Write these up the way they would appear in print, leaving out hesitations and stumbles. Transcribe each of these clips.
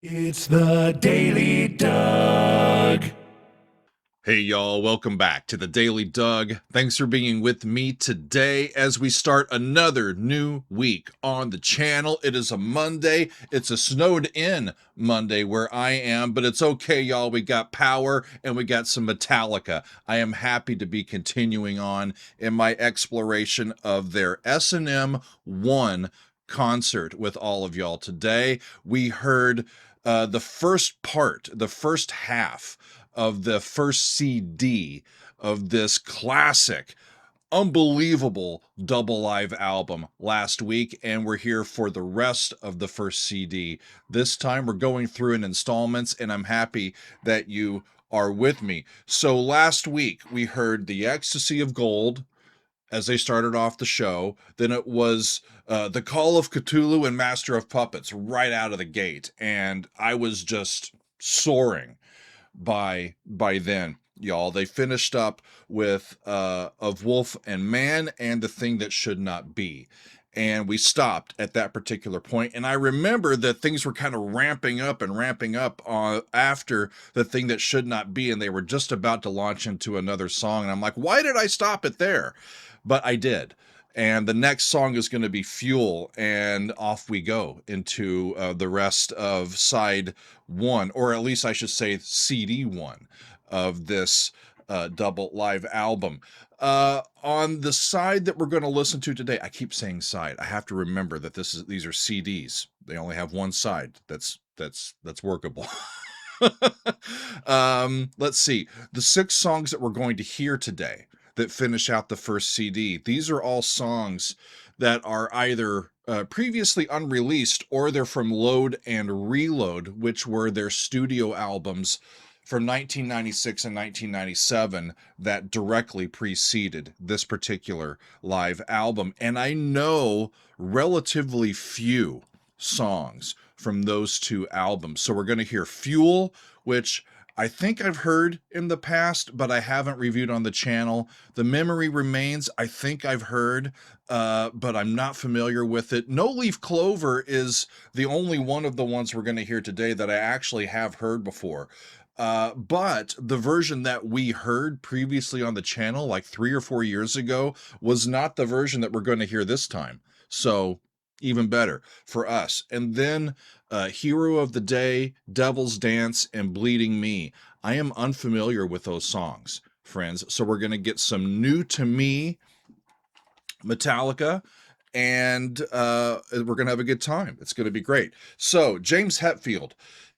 It's the Daily Doug. Hey y'all, welcome back to the Daily Doug. Thanks for being with me today as we start another new week on the channel. It is a Monday. It's a snowed in Monday where I am, but it's okay y'all. We got power and we got some Metallica. I am happy to be continuing on in my exploration of their S&M 1 concert with all of y'all today. We heard the first half of the first CD of this classic, unbelievable double live album last week, and we're here for the rest of the first CD. This time we're going through in installments, and I'm happy that you are with me. So last week we heard The Ecstasy of Gold as they started off the show. Then it was The Call of Cthulhu and Master of Puppets right out of the gate, and I was just soaring by then, y'all. They finished up with Of Wolf and Man and The Thing That Should Not Be. And we stopped at that particular point. And I remember that things were kind of ramping up after The Thing That Should Not Be. And they were just about to launch into another song. And I'm like, why did I stop it there? But I did. And the next song is going to be Fuel, and off we go into the rest of side one, or at least I should say CD one of this double live album. On the side that we're going to listen to today, I keep saying side. I have to remember that these are CDs. They only have one side. That's workable. Let's see. The 6 songs that we're going to hear today that finish out the first CD. These are all songs that are either previously unreleased or they're from Load and Reload, which were their studio albums from 1996 and 1997 that directly preceded this particular live album. And I know relatively few songs from those two albums. So we're going to hear Fuel, which I think I've heard in the past, but I haven't reviewed on the channel. The Memory Remains, I think I've heard, but I'm not familiar with it. No Leaf Clover is the only one of the ones we're going to hear today that I actually have heard before. But the version that we heard previously on the channel, like 3 or 4 years ago, was not the version that we're going to hear this time. So even better for us. And then Hero of the Day, Devil's Dance, and Bleeding Me. I am unfamiliar with those songs, friends. So we're going to get some new to me Metallica, and we're going to have a good time. It's going to be great. So James Hetfield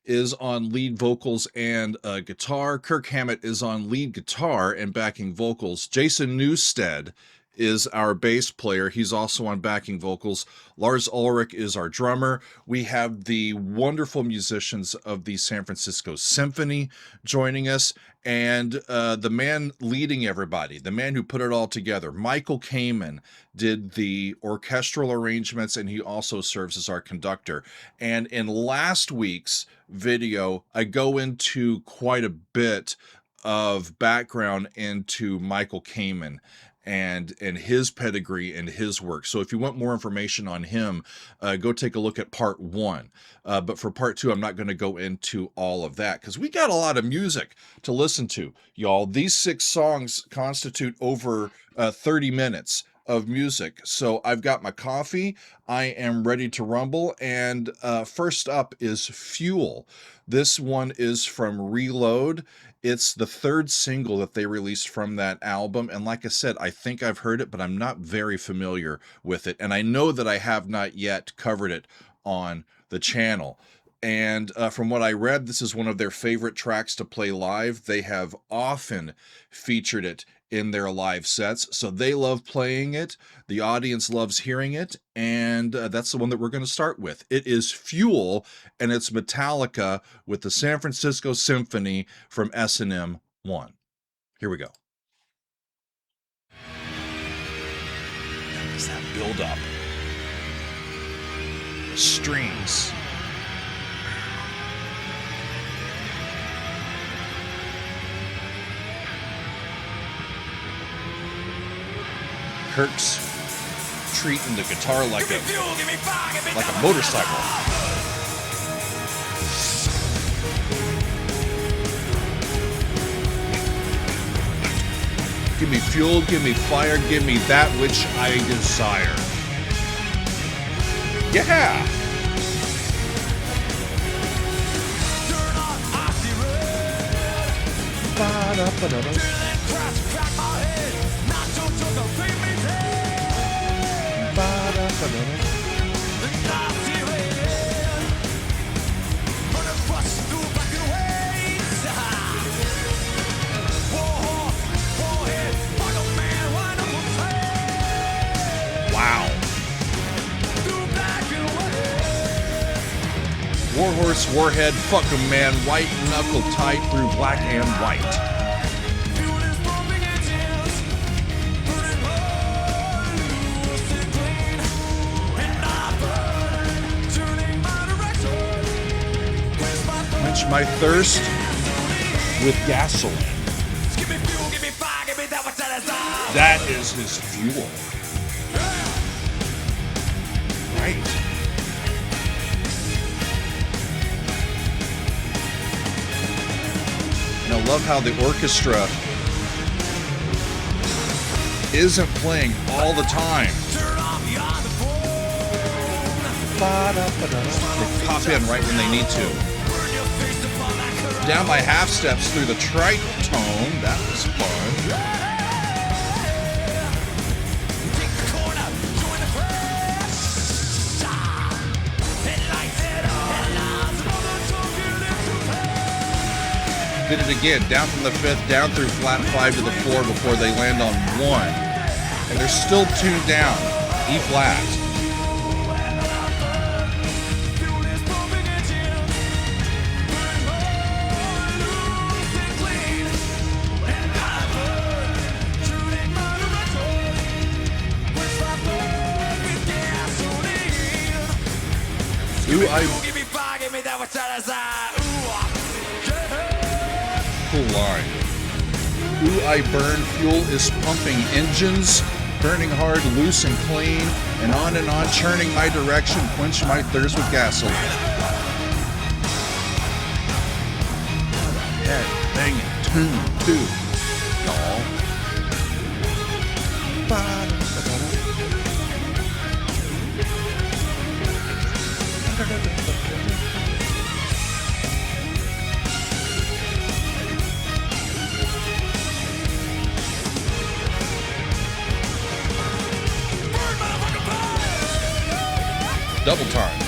is on lead vocals and guitar. Kirk Hammett is on lead guitar and backing vocals. Jason Newsted is our bass player. He's also on backing vocals. Lars Ulrich is our drummer. We have the wonderful musicians of the San Francisco Symphony joining us, and the man leading everybody, the man who put it all together, Michael Kamen, did the orchestral arrangements, and he also serves as our conductor. And in last week's video, I go into quite a bit of background into Michael Kamen and his pedigree and his work. So if you want more information on him, go take a look at part 1. But for part 2, I'm not going to go into all of that because we got a lot of music to listen to, y'all. These 6 songs constitute over 30 minutes of music. So I've got my coffee. I am ready to rumble. And first up is Fuel. This one is from Reload. It's the 3rd single that they released from that album. And like I said, I think I've heard it, but I'm not very familiar with it. And I know that I have not yet covered it on the channel. And from what I read, this is one of their favorite tracks to play live. They have often featured it in their live sets, so they love playing it. The audience loves hearing it, and that's the one that we're going to start with. It is Fuel, and it's Metallica with the San Francisco Symphony from S&M 1. Here we go. And there's that build up. Strings. Kirk's treating the guitar like a motorcycle. Give me fuel, give me fire, give me that which I desire. Yeah! Wow. Warhorse, Warhead, fuck 'em man, white knuckle tight through black and white. Quench my thirst with gasoline. That is his fuel. Right. And I love how the orchestra isn't playing all the time. They pop in right when they need to. Down by half steps through the tritone. That was fun. Did it again, down from the fifth, down through flat 5 to the 4 before they land on 1. And they're still tuned down, E flat. Cool line. Ooh, I burn, fuel is pumping engines, burning hard, loose and clean, and on, churning my direction, quench my thirst with gasoline. That banging tune, too, y'all. Double time.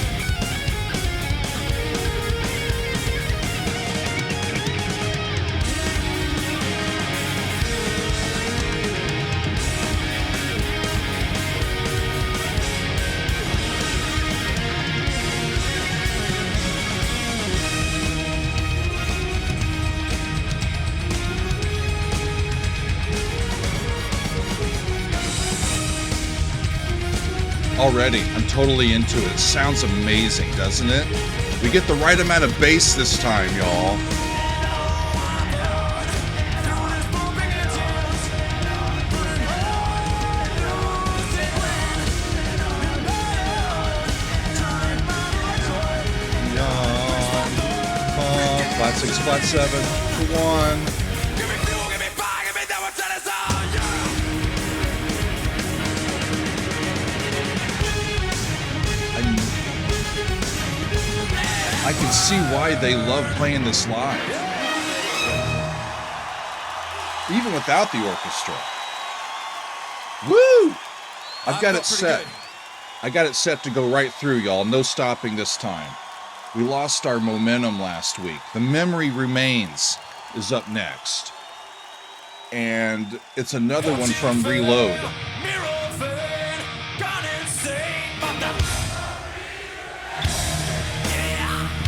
Already, I'm totally into it. It sounds amazing, doesn't it? We get the right amount of bass this time, y'all. Flat 6, flat 7, 1. I can see why they love playing this live. Even without the orchestra. Woo! I've got it set. I got it set to go right through, y'all. No stopping this time. We lost our momentum last week. The Memory Remains is up next. And it's another one from Reload.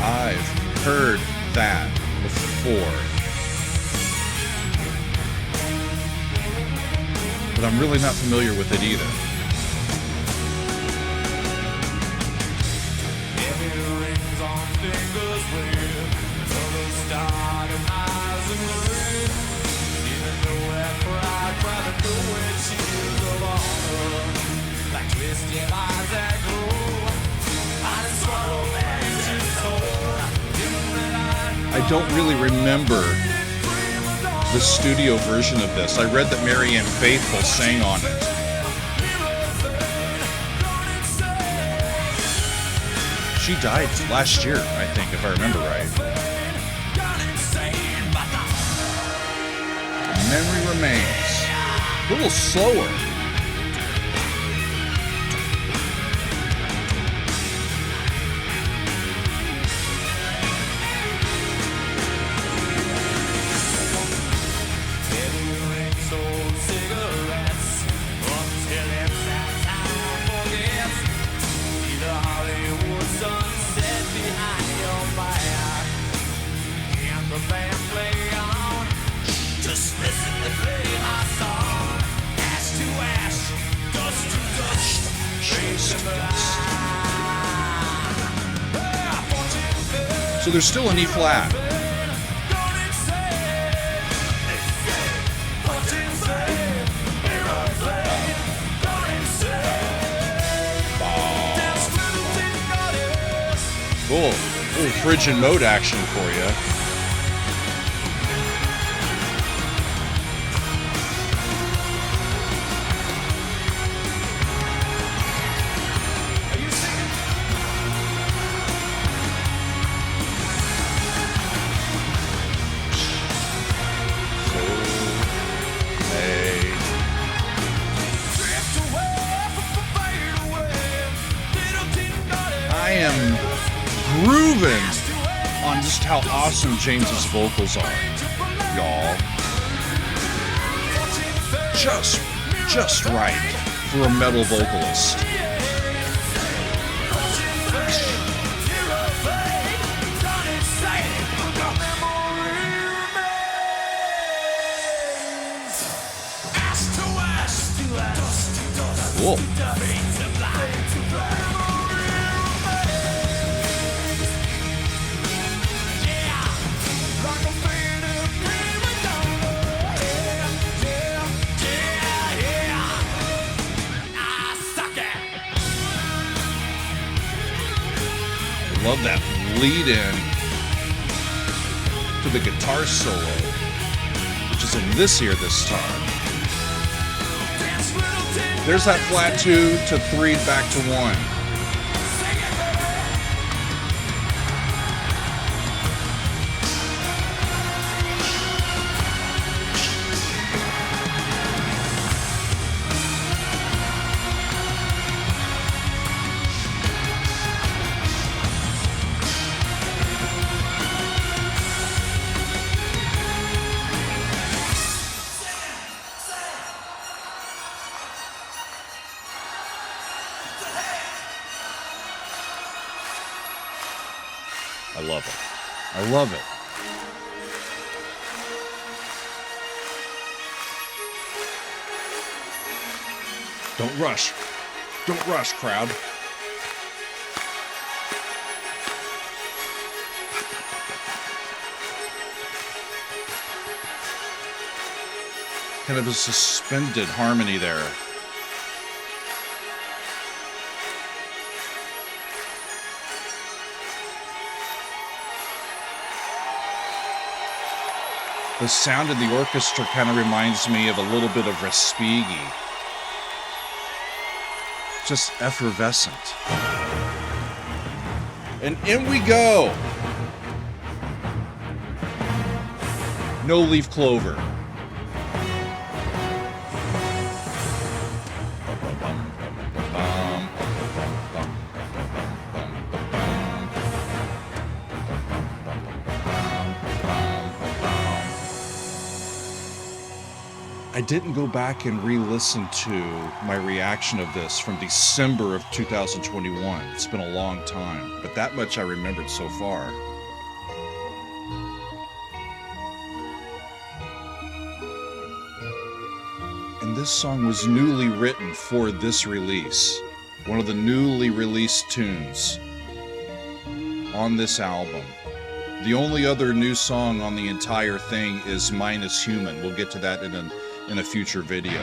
I've heard that before. But I'm really not familiar with it either. I don't really remember the studio version of this. I read that Marianne Faithfull sang on it. She died last year, I think, if I remember right. Memory remains. A little slower. So there's still an E flat. Cool. A little frigid mode action for you. I am grooving on just how awesome James's vocals are, y'all. Just right for a metal vocalist. Cool. Love that lead in to the guitar solo, which is in this ear this time. There's that flat 2 to 3 back to 1. I love it. I love it. Don't rush. Don't rush, crowd. Kind of a suspended harmony there. The sound of the orchestra kind of reminds me of a little bit of Respighi. Just effervescent. And in we go. No Leaf Clover. I didn't go back and re-listen to my reaction of this from December of 2021. It's been a long time, but that much I remembered so far. And this song was newly written for this release. One of the newly released tunes on this album. The only other new song on the entire thing is Minus Human. We'll get to that in a future video.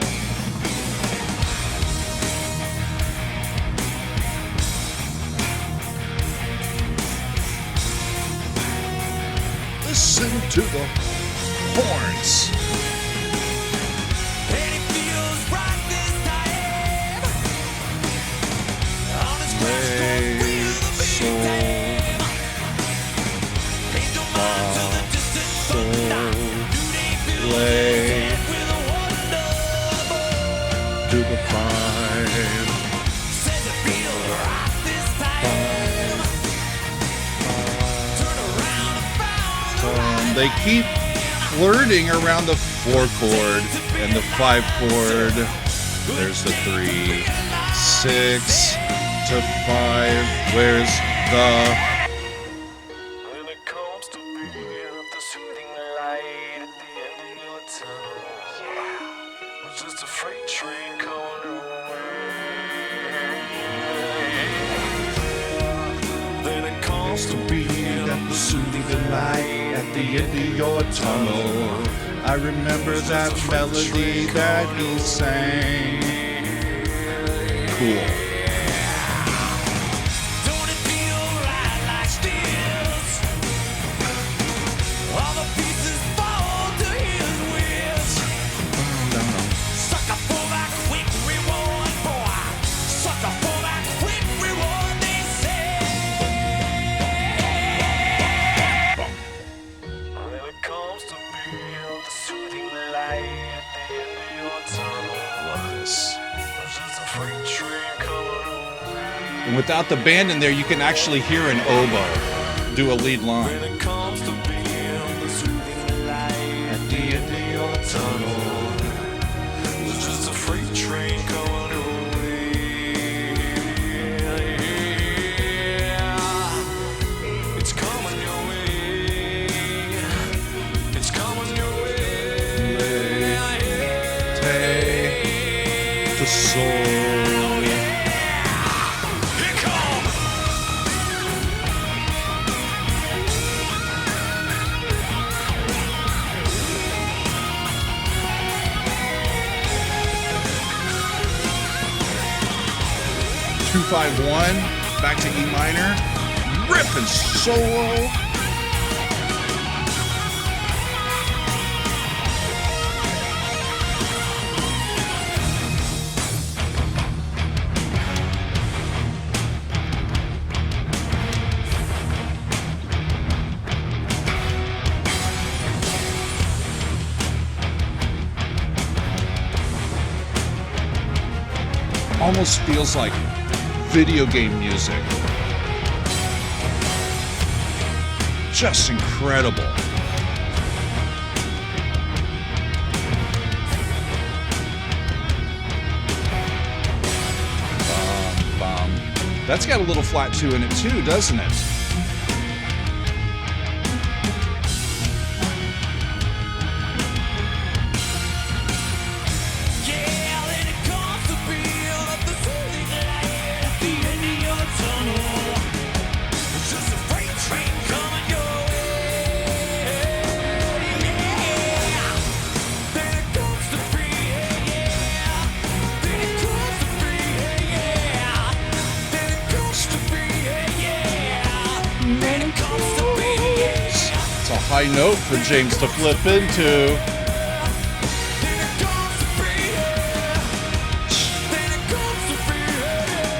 Listen to the horns. And it feels right this time. On his quest to feel the beat time. Pays no mind to the distant thunder. New day fills his head with a wonder. To the fire. Says it feels right this time. Turn around and found the right They keep flirting around the 4 chord and the 5 chord. There's the 3, 6 to 5. Where's the? When it comes to being the soothing light at the end of your tunnel, it's just a freight train coming away. Then it comes to being the soothing light At the end of your tunnel, I remember that melody that he sang. Cool. Don't it feel right like this? All the pieces fall to his wish. Sucker for that quick reward, boy. Sucker for that quick reward, they say. when it comes to being the soothing light at the end of your tunnel. Love this. It's just a freight train coming away. And without the band in there, you can actually hear an oboe do a lead line. When it comes to being the soothing light at the end of your tunnel, it's just a freight train coming away. It's coming your way. It's coming your way. Take the soul. Here come. Two, 5, 1, back to E minor, ripping solo. Almost feels like video game music. Just incredible. That's got a little flat 2 in it too, doesn't it? Yeah, then it comes to feel the soothing light at the end of your tunnel. It's just a freight train coming your way. Yeah. Then it comes to be, yeah. Then it comes to be, yeah. Then it comes to be, yeah. Then it comes to be, yeah. It's a high note for James to flip into.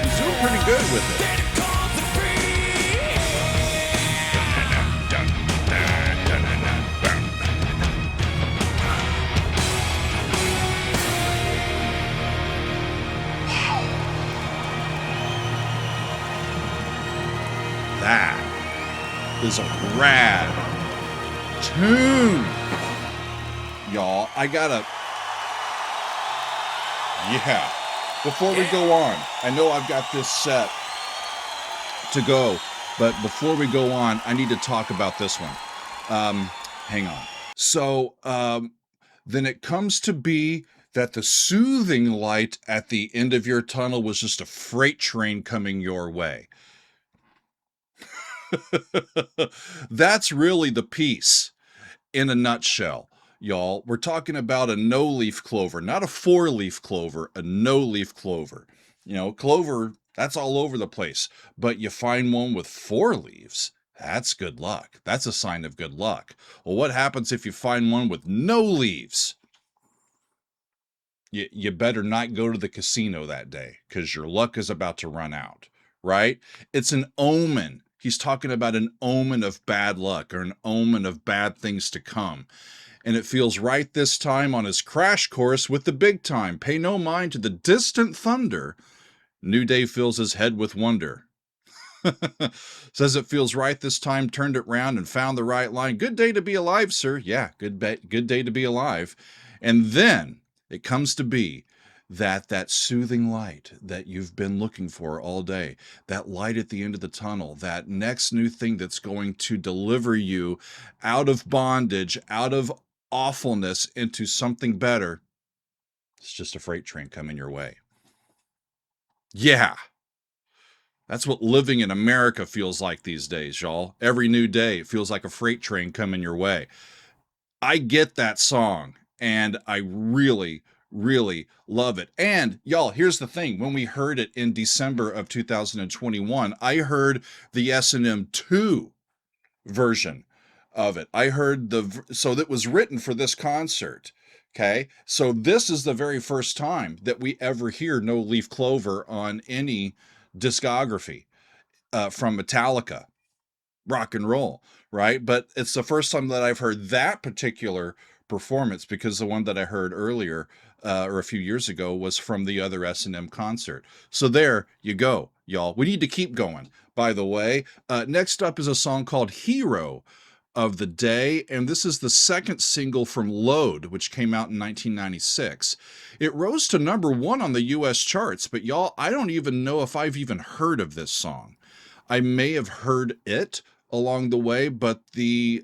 He's doing pretty good with it. That is a rad tune. Y'all, I gotta... Yeah. Before we go on, I know I've got this set to go, but before we go on, I need to talk about this one. Hang on. So, then it comes to be that the soothing light at the end of your tunnel was just a freight train coming your way. That's really the piece in a nutshell, y'all. We're talking about a no-leaf clover, not a 4-leaf clover, a no-leaf clover. You know, clover, that's all over the place. But you find one with 4 leaves, That's good luck. That's a sign of good luck. Well, what happens if you find one with no leaves? You better not go to the casino that day because your luck is about to run out, right? It's an omen. He's talking about an omen of bad luck or an omen of bad things to come. And it feels right this time on his crash course with the big time. Pay no mind to the distant thunder. New day fills his head with wonder. Says it feels right this time, turned it round and found the right line. Good day to be alive, sir. Yeah, good day to be alive. And then it comes to be that soothing light that you've been looking for all day, that light at the end of the tunnel, that next new thing that's going to deliver you out of bondage, out of awfulness into something better. It's just a freight train coming your way. Yeah. That's what living in America feels like these days, y'all. Every new day, it feels like a freight train coming your way. I get that song, and I really, really love it. And y'all, here's the thing. When we heard it in December of 2021, I heard the S&M 2 version of it. I heard so that was written for this concert. Okay. So this is the very first time that we ever hear No Leaf Clover on any discography from Metallica, rock and roll, right? But it's the first time that I've heard that particular performance because the one that I heard earlier or a few years ago was from the other S&M concert. So there you go, y'all. We need to keep going, by the way. Next up is a song called Hero of the Day, and this is the second single from Load, which came out in 1996. It rose to number 1 on the US charts, but y'all, I don't even know if I've even heard of this song. I may have heard it along the way, but the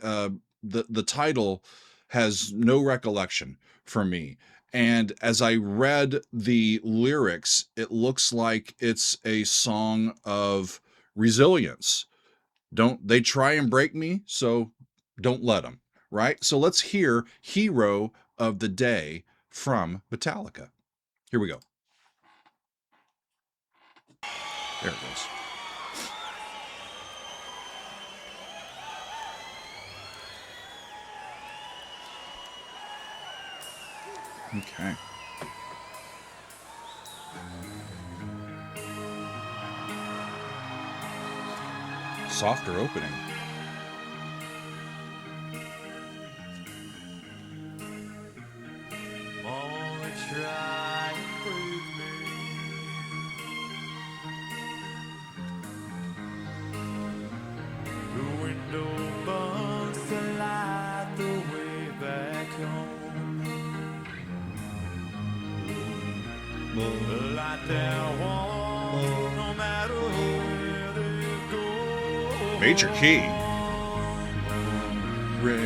title has no recollection for me. And as I read the lyrics, it looks like it's a song of resilience. They try and break me, so don't let them, right? So let's hear Hero of the Day from Metallica. Here we go. There it goes. Okay. Softer opening. Wanna try and break me. The window burns the light the way back home. The light that won't, no matter where they go. Major key. Re,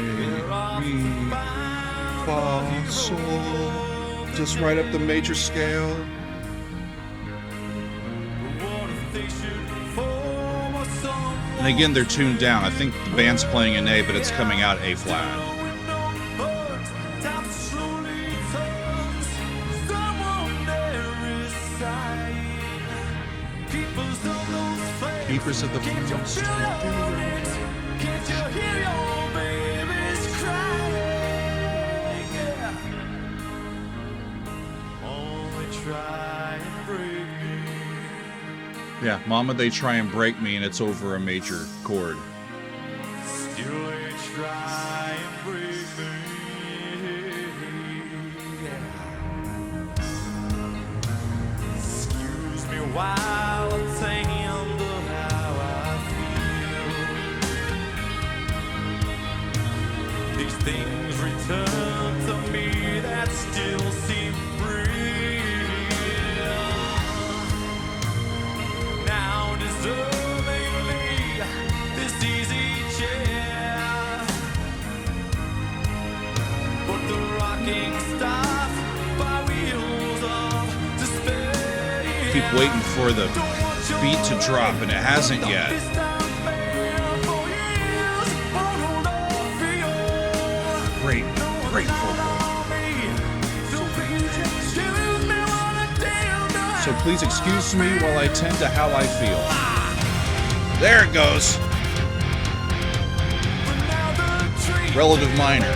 mi, fa, sol. Just right up the major scale. And again, they're tuned down. I think the band's playing an A, but it's coming out A flat. Keepers of the forest. Can't you hear your babies crying? Only try and break me. Yeah, Mama, they try and break me, and it's over a major chord. Still they try and break me. Excuse me while I tender how I feel. These things return to me that still seem real. Now deservingly this easy chair, but the rocking stops by wheels of despair. Keep waiting for the beat to drop, and it hasn't yet. Great vocal. So please excuse me while I tend to how I feel. There it goes. Relative minor.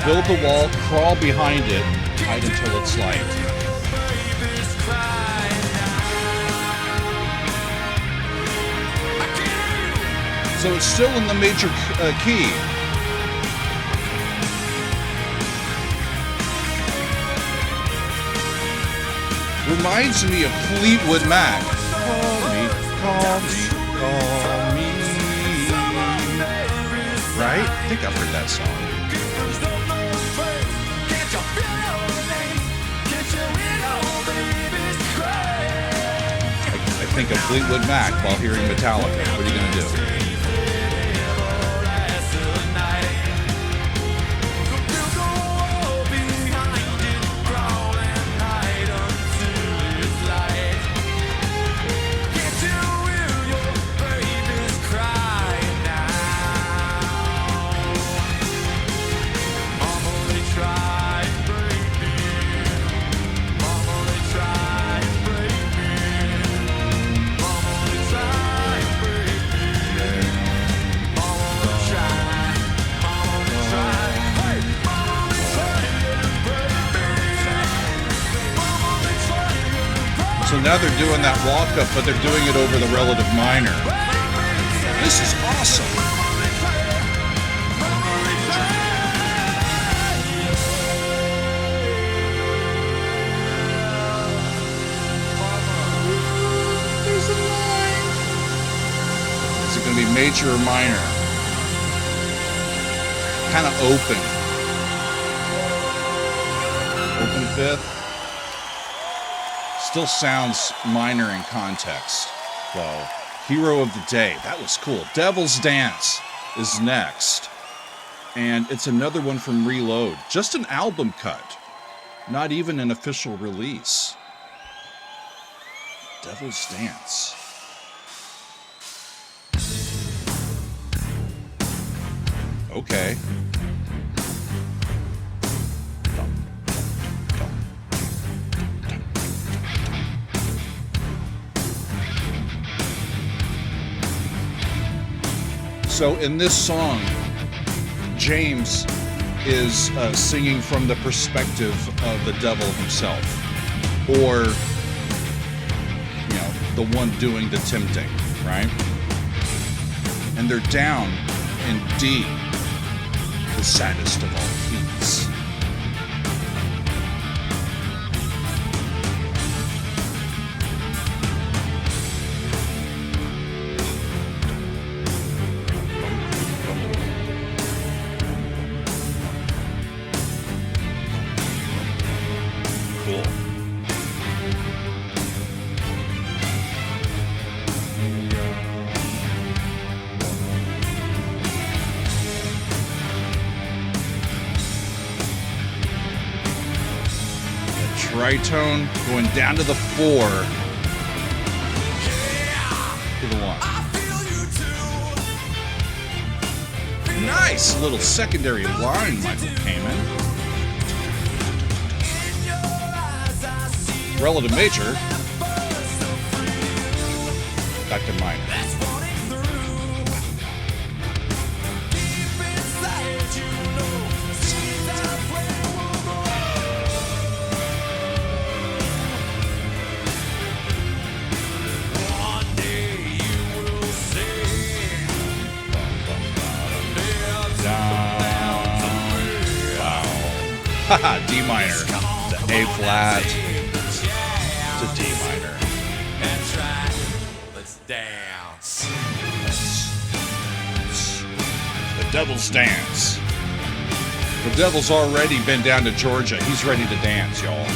Build the wall, crawl behind it, hide until it's light. So it's still in the major key. Reminds me of Fleetwood Mac. Call me, call me, call me. Right? I think I've heard that song. I think of Fleetwood Mac while hearing Metallica. What are you going to do? So now they're doing that walk-up, but they're doing it over the relative minor. This is awesome. Is it going to be major or minor? Kind of open. Open fifth. Still sounds minor in context, though. Hero of the Day. That was cool. Devil's Dance is next. And it's another one from Reload. Just an album cut. Not even an official release. Devil's Dance. Okay. So in this song, James is singing from the perspective of the devil himself, or, you know, the one doing the tempting, right? And they're down in D, the saddest of all keys. Tritone going down to the 4 to the 1. Nice little secondary line, Michael Kamen. Relative major. Back to minor. Haha, D minor, to A flat, to D minor. That's right. Let's dance. The Devil's Dance. The Devil's already been down to Georgia. He's ready to dance, y'all.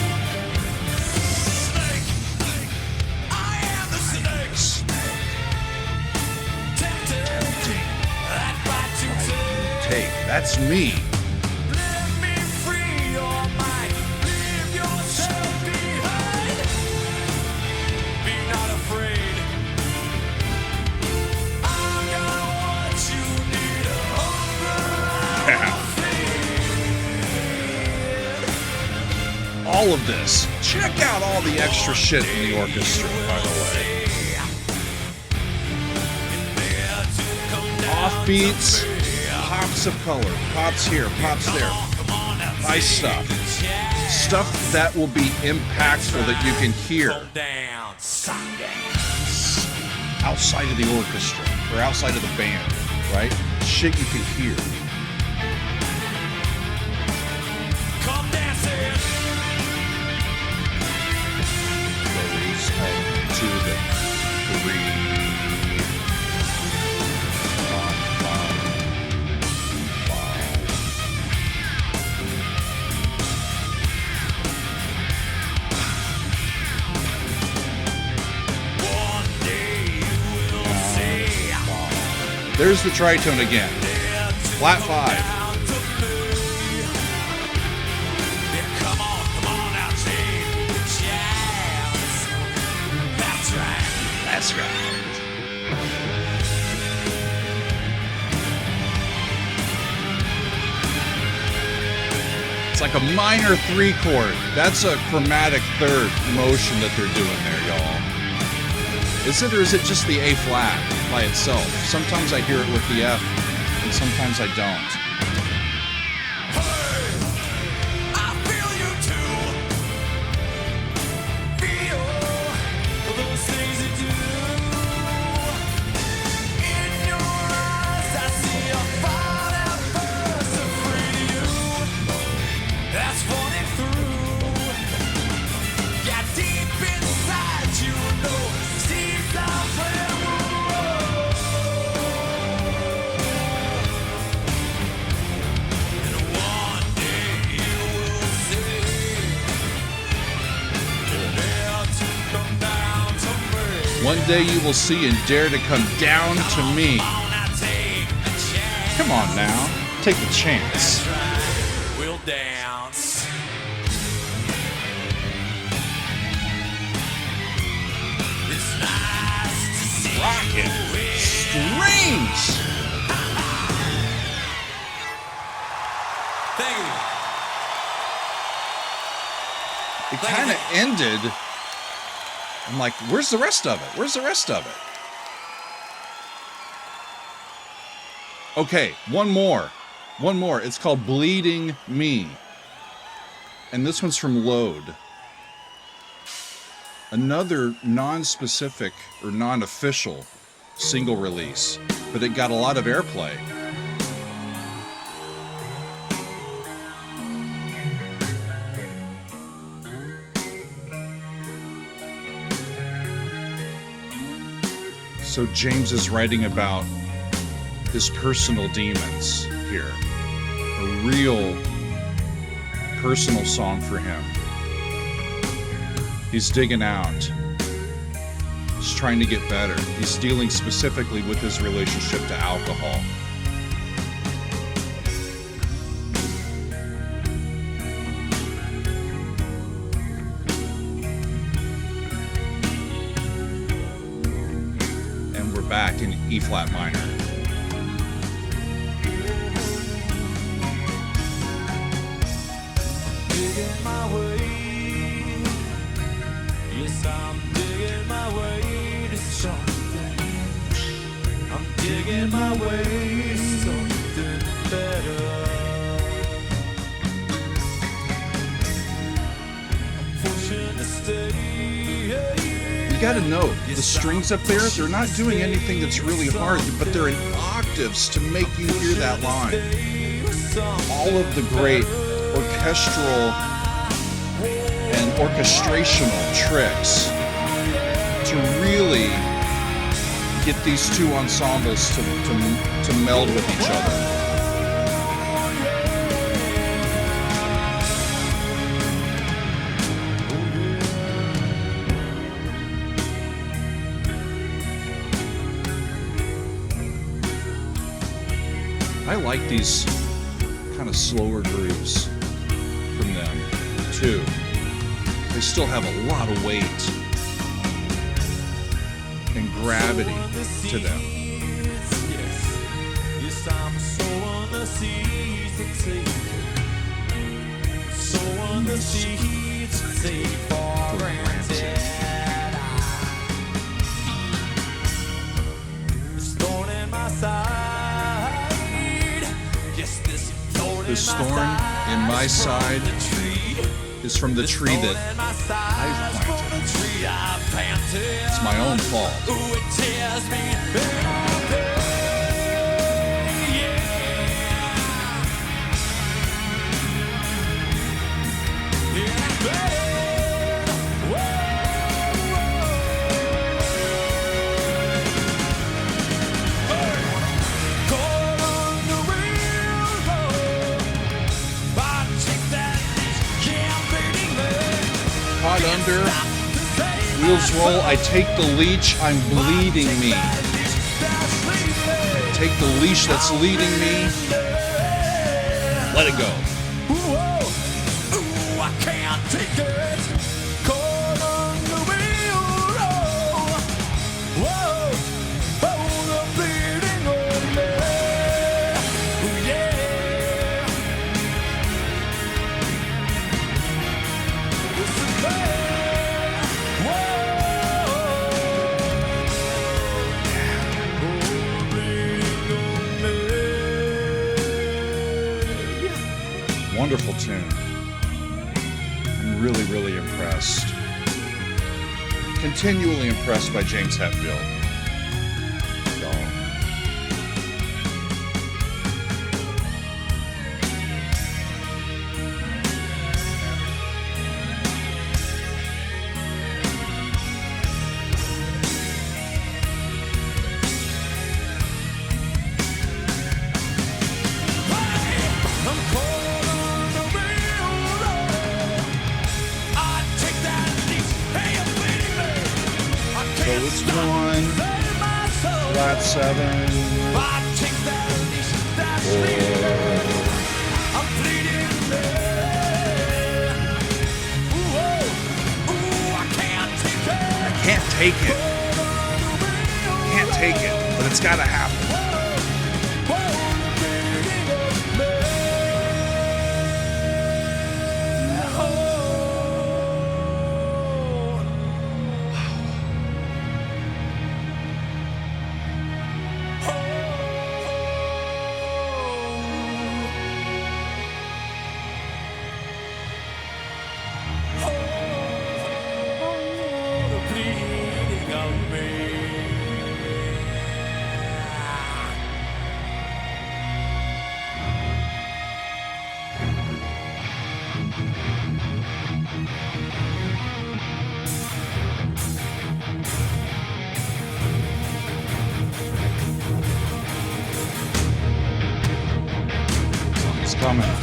Tempting. That's me. all of this. Check out all the extra shit in the orchestra, by the way. Offbeats, pops of color, pops here, pops there. Nice stuff. Stuff that will be impactful that you can hear outside of the orchestra or outside of the band, right? Shit you can hear. To the 3. There's the tritone again. Flat 5. That's right. It's like a minor 3 chord. That's a chromatic third motion that they're doing there, y'all. Is it, or is it just the A flat by itself? Sometimes I hear it with the F, and sometimes I don't. One day you will see and dare to come down to me. Come on now, take a chance. We'll dance. It's nice to see Rockin' strings. Thank you. It kind of ended. I'm like, where's the rest of it? Where's the rest of it? Okay, one more. One more. It's called Bleeding Me. And this one's from Load. Another non-specific or non-official single release, but it got a lot of airplay. So James is writing about his personal demons here. A real personal song for him. He's digging out. He's trying to get better. He's dealing specifically with his relationship to alcohol. Back in E flat minor. Digging my way. Yes, I'm digging my way to something. I'm digging my way to something better. I'm pushing to stay. You gotta note, the strings up there, they're not doing anything that's really hard, but they're in octaves to make you hear that line. All of the great orchestral and orchestrational tricks to really get these two ensembles to meld with each other. I like these kind of slower grooves from them, too. They still have a lot of weight and gravity to them. Yes, I'm so on the seas to take it. So on the seas This thorn in my side is from the tree that I've planted. It's my own fault. Caught under, wheels roll, I take the leash, I'm bleeding me. Take the leash that's leading me, let it go. I can't take it. Caught on the wheel, whoa, the bleeding on me. Yeah. It's the pain, bleeding on me. Wonderful tune. Really, really impressed. Continually impressed by James Hetfield. Y'all. So it's 1, flat 7, 4. I can't take it. Can't take it, but it's gotta happen.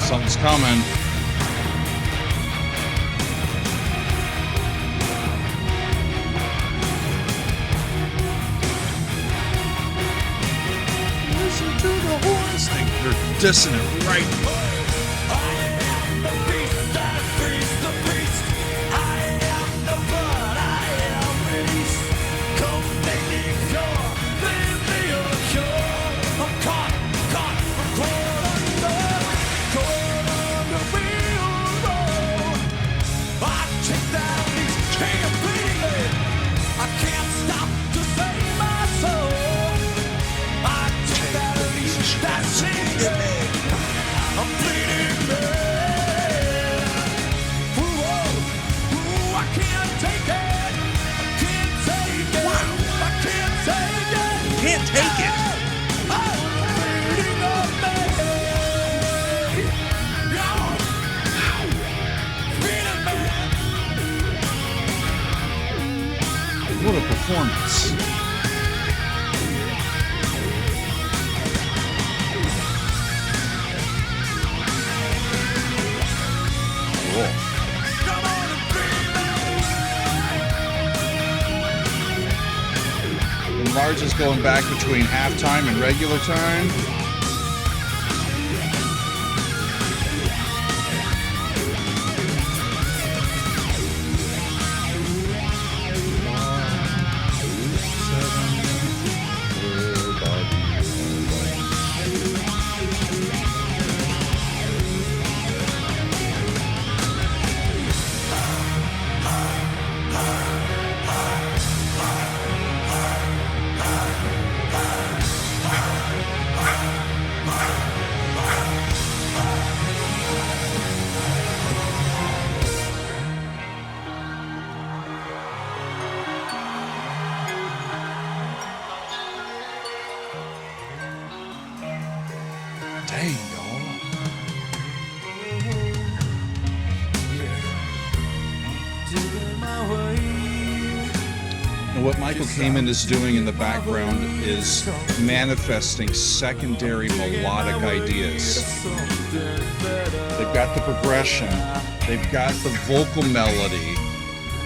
Something's coming. Listen to the horns. They're dissonant right. Can't take it. What a performance. Cool. And Lars is going back between halftime and regular time. And what Michael Kamen is doing in the background is manifesting secondary melodic ideas. They've got the progression, they've got the vocal melody,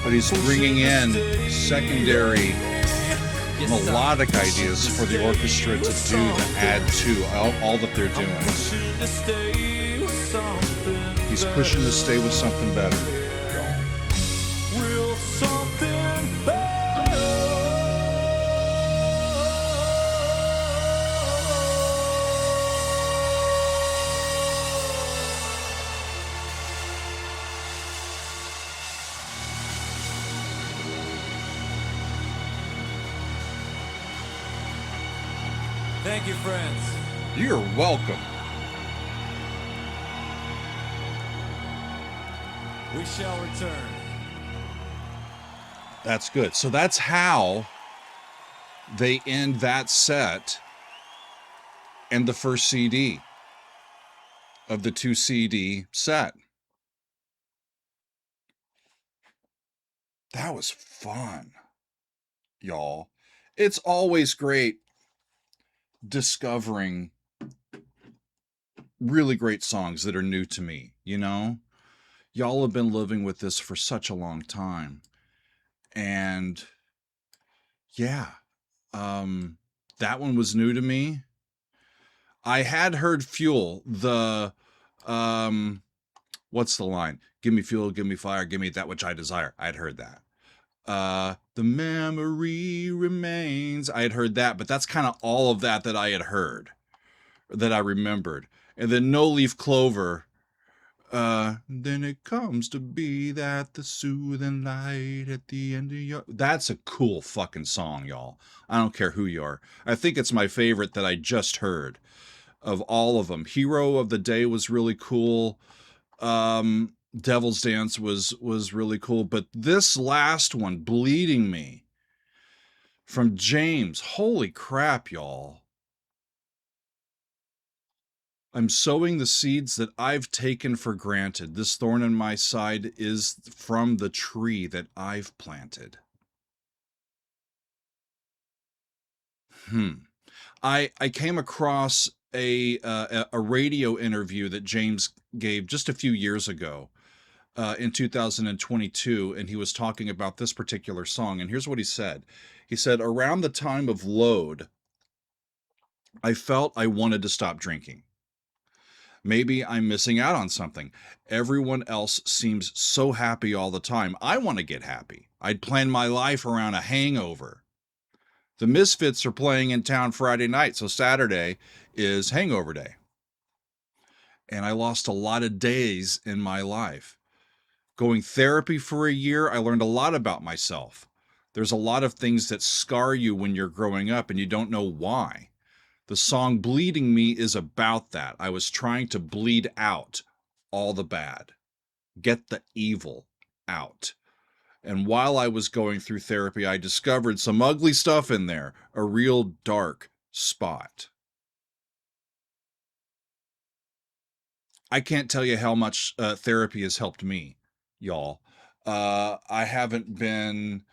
but he's bringing in secondary melodic ideas for the orchestra to do, to add to all that they're doing. He's pushing to stay with something better. Thank you, friends. You're welcome. We shall return. That's good. So that's how they end that set and the first CD of the 2 CD set. That was fun, y'all. It's always great discovering really great songs that are new to me, you know? Y'all have been living with this for such a long time. And yeah, that one was new to me. I had heard Fuel, the what's the line? Give me fuel, give me fire, give me that which I desire. I'd heard that. The memory remains. I had heard that, but that's kind of all of that I had heard, that I remembered. And then No Leaf Clover. Then it comes to be that the soothing light at the end of your... That's a cool fucking song, y'all. I don't care who you are. I think it's my favorite that I just heard of all of them. Hero of the Day was really cool. Devil's Dance was really cool. But this last one, Bleeding Me, from James. Holy crap, y'all. I'm sowing the seeds that I've taken for granted. This thorn in my side is from the tree that I've planted. I came across a radio interview that James gave just a few years ago, in 2022, and he was talking about this particular song. And here's what he said. He said, around the time of Load, I felt I wanted to stop drinking. Maybe I'm missing out on something. Everyone else seems so happy all the time. I want to get happy. I'd plan my life around a hangover. The Misfits are playing in town Friday night, so Saturday is hangover day. And I lost a lot of days in my life. Going therapy for a year, I learned a lot about myself. There's a lot of things that scar you when you're growing up and you don't know why. The song Bleeding Me is about that. I was trying to bleed out all the bad, get the evil out. And while I was going through therapy, I discovered some ugly stuff in there, a real dark spot. I can't tell you how much therapy has helped me, y'all. I haven't been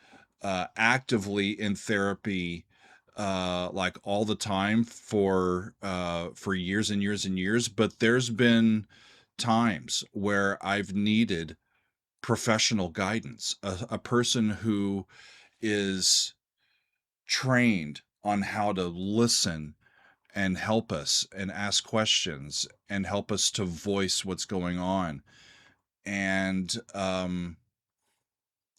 actively in therapy like all the time for years and years and years, but there's been times where I've needed professional guidance, a person who is trained on how to listen and help us and ask questions and help us to voice what's going on. And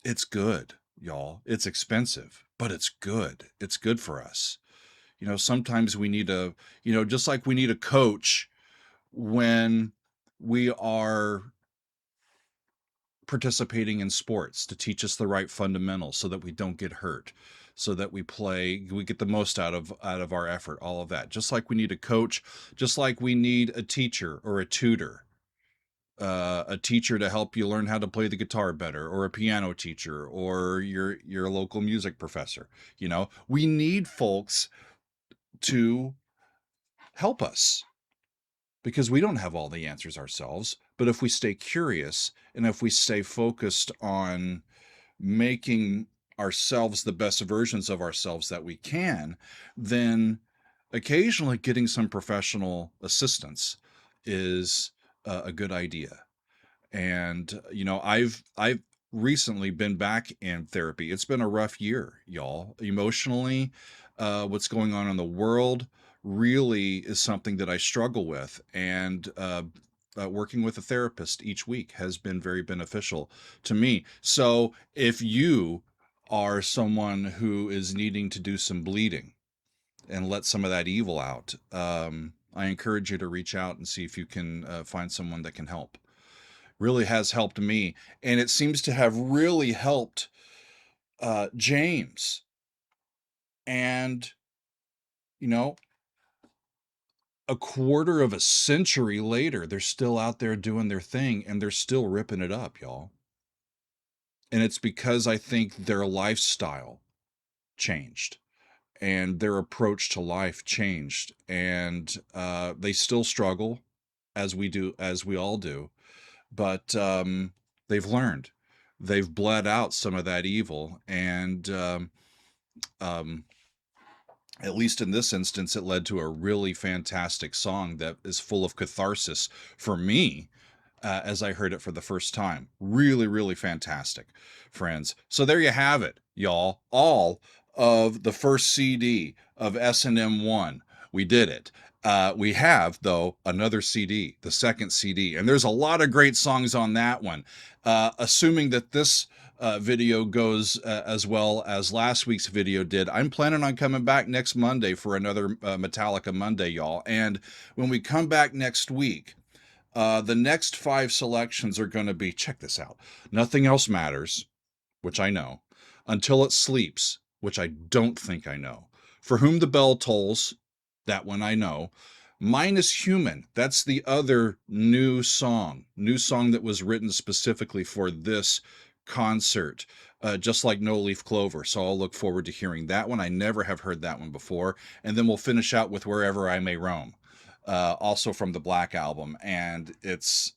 it's good, y'all. It's expensive, but it's good. It's good for us. You know, sometimes we need a, you know, just like we need a coach when we are participating in sports to teach us the right fundamentals so that we don't get hurt, so that we get the most out of our effort, all of that. Just like we need a coach, just like we need a teacher or a tutor, a teacher to help you learn how to play the guitar better, or a piano teacher, or your local music professor. You know, we need folks to help us because we don't have all the answers ourselves. But if we stay curious and if we stay focused on making ourselves the best versions of ourselves that we can, then occasionally getting some professional assistance is a good idea. And I've recently been back in therapy. It's been a rough year, y'all. Emotionally, what's going on in the world really is something that I struggle with, and working with a therapist each week has been very beneficial to me. So if you are someone who is needing to do some bleeding and let some of that evil out, I encourage you to reach out and see if you can find someone that can help. Really has helped me, and it seems to have really helped James. And you know, a quarter of a century later, they're still out there doing their thing, and they're still ripping it up, y'all. And it's because I think their lifestyle changed and their approach to life changed, and they still struggle, as we do, as we all do, but they've learned, they've bled out some of that evil, and um, at least in this instance, it led to a really fantastic song that is full of catharsis for me, as I heard it for the first time. Really, really fantastic, friends. So there you have it, y'all. All of the first CD of S&M 1. We did it. We have, though, another CD, the second CD, and there's a lot of great songs on that one. Assuming that this video goes as well as last week's video did, I'm planning on coming back next Monday for another Metallica Monday, y'all. And when we come back next week, the next 5 selections are going to be, check this out, Nothing Else Matters, which I know, Until It Sleeps, which I don't think I know, For Whom the Bell Tolls, that one I know, Minus Human, that's the other new song that was written specifically for this concert, just like No Leaf Clover. So I'll look forward to hearing that one. I never have heard that one before. And then we'll finish out with Wherever I May Roam, also from the Black Album. And it's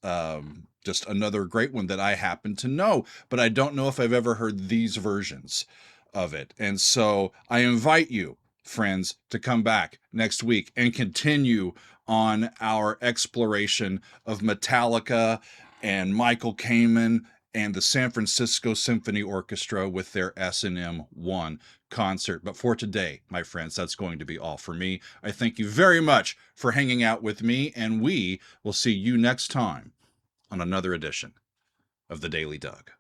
just another great one that I happen to know, but I don't know if I've ever heard these versions of it. And so I invite you, friends, to come back next week and continue on our exploration of Metallica and Michael Kamen and the San Francisco Symphony Orchestra with their S&M 1 concert. But for today, my friends, that's going to be all for me. I thank you very much for hanging out with me, and we will see you next time on another edition of The Daily Doug.